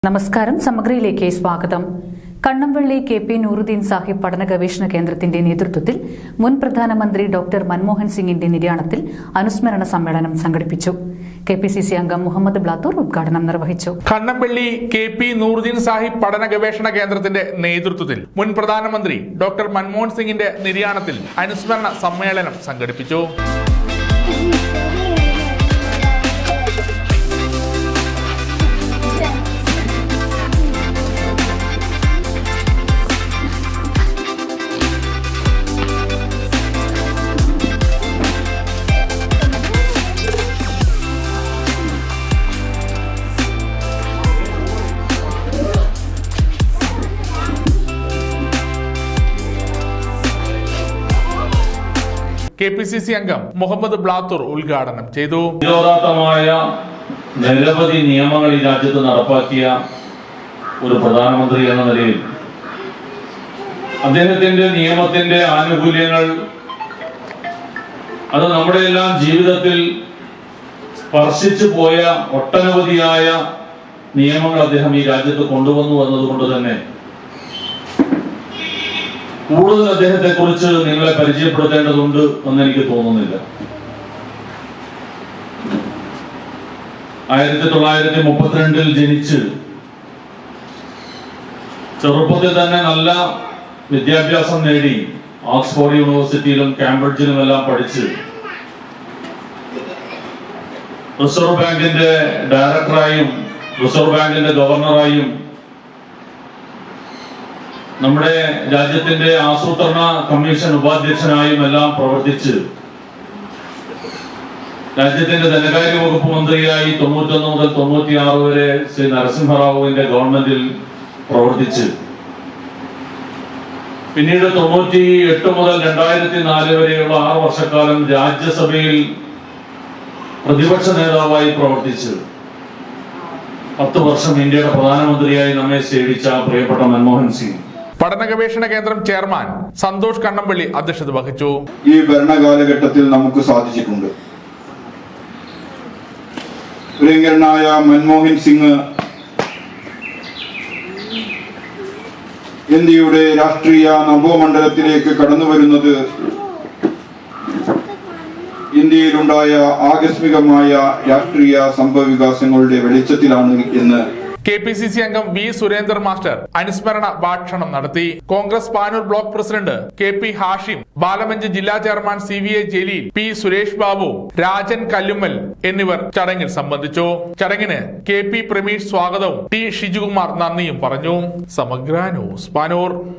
നമസ്കാരം. സമഗ്രയിലേക്ക് സ്വാഗതം. കണ്ണംവള്ളി കെ.പി. നൂറുദ്ദീൻ സാഹിബ് പഠന ഗവേഷണ കേന്ദ്രത്തിന്റെ നേതൃത്വത്തിൽ മുൻ പ്രധാനമന്ത്രി ഡോക്ടർ മൻമോഹൻ സിംഗിന്റെ നിര്യാണത്തിൽ അനുസ്മരണ സമ്മേളനം സംഘടിപ്പിച്ചു. കെ.പി.സി.സി അംഗം മുഹമ്മദ് ബ്ലാത്തൂർ ഉദ്ഘാടനം നിർവഹിച്ചു. കണ്ണംവള്ളി കെ.പി. നൂറുദ്ദീൻ സാഹിബ് പഠന ഗവേഷണ കേന്ദ്രത്തിന്റെ നേതൃത്വത്തിൽ മുൻ പ്രധാനമന്ത്രി ഡോക്ടർ മൻമോഹൻ സിംഗിന്റെ നിര്യാണത്തിൽ അനുസ്മരണ സമ്മേളനം സംഘടിപ്പിച്ചു. കെ.പി.സി.സി അംഗം മുഹമ്മദ് ബ്ലാത്തൂർ ഉദ്ഘാടനം ചെയ്തു. നിരോധാത്മകമായ നിരവധി നിയമങ്ങൾ ഈ രാജ്യത്ത് നടപ്പാക്കിയ ഒരു പ്രധാനമന്ത്രി എന്ന നിലയിൽ അദ്ദേഹത്തിന്റെ നിയമത്തിന്റെ ആനുകൂല്യങ്ങൾ അത് നമ്മുടെ എല്ലാം ജീവിതത്തിൽ സ്പർശിച്ചു പോയ ഒട്ടനവധിയായ നിയമങ്ങൾ അദ്ദേഹം ഈ രാജ്യത്ത് കൊണ്ടുവന്നു എന്നതുകൊണ്ട് തന്നെ കൂടുതൽ അദ്ദേഹത്തെ കുറിച്ച് നിങ്ങളെ പരിചയപ്പെടുത്തേണ്ടതുണ്ട് എന്ന് എനിക്ക് തോന്നുന്നില്ല. 1932 ജനിച്ച് ചെറുപ്പത്തിൽ തന്നെ നല്ല വിദ്യാഭ്യാസം നേടി ഓക്സ്ഫോർഡ് യൂണിവേഴ്സിറ്റിയിലും കാംബ്രിഡ്ജിലും എല്ലാം പഠിച്ച് റിസർവ് ബാങ്കിന്റെ ഡയറക്ടറായും റിസർവ് ബാങ്കിന്റെ ഗവർണറായും നമ്മുടെ രാജ്യത്തിന്റെ ആസൂത്രണ കമ്മീഷൻ ഉപാധ്യക്ഷനായും എല്ലാം പ്രവർത്തിച്ച് രാജ്യത്തിന്റെ ധനകാര്യ വകുപ്പ് മന്ത്രിയായി 91 മുതൽ 96 വരെ ശ്രീ നരസിംഹറാവുവിന്റെ ഗവൺമെന്റിൽ പ്രവർത്തിച്ച് പിന്നീട് 98 മുതൽ 2004 വരെയുള്ള 6 വർഷക്കാലം രാജ്യസഭയിൽ പ്രതിപക്ഷ നേതാവായി പ്രവർത്തിച്ച് 10 വർഷം ഇന്ത്യയുടെ പ്രധാനമന്ത്രിയായി നമ്മെ സേവിച്ച പ്രിയപ്പെട്ട മൻമോഹൻ സിംഗ്. പഠന ഗവേഷണ കേന്ദ്രം ചെയർമാൻ സന്തോഷ് കണ്ണംവള്ളി അധ്യക്ഷത വഹിച്ചു. ഈ ഭരണകാലഘട്ടത്തിൽ നമുക്ക് സാധിച്ചിട്ടുണ്ട്. പ്രിയങ്കരനായ മൻമോഹൻ സിംഗ് ഇന്ത്യയുടെ രാഷ്ട്രീയ നവോമണ്ഡലത്തിലേക്ക് കടന്നു വരുന്നത് ഇന്ത്യയിലുണ്ടായ ആകസ്മികമായ രാഷ്ട്രീയ സംഭവ വികാസങ്ങളുടെ വെളിച്ചത്തിലാണ് എന്ന് കെ.പി.സി.സി അംഗം വി. സുരേന്ദ്രൻ മാസ്റ്റർ അനുസ്മരണ ഭാഷണം നടത്തി. Congress Panoor block president K P. Hashim, Bal Manch ജില്ലാ ചെയർമാൻ സി.വി.എ. ജലീൽ, പി. സുരേഷ് ബാബു, രാജൻ കല്ലുമ്മൽ എന്നിവർ ചടങ്ങിൽ സംബന്ധിച്ചു. ചടങ്ങിന് കെ.പി. പ്രമീഷ് സ്വാഗതവും ടി. ഷിജുകുമാർ നന്ദിയും പറഞ്ഞു. സമഗ്ര ന്യൂസ് പാനൂർ.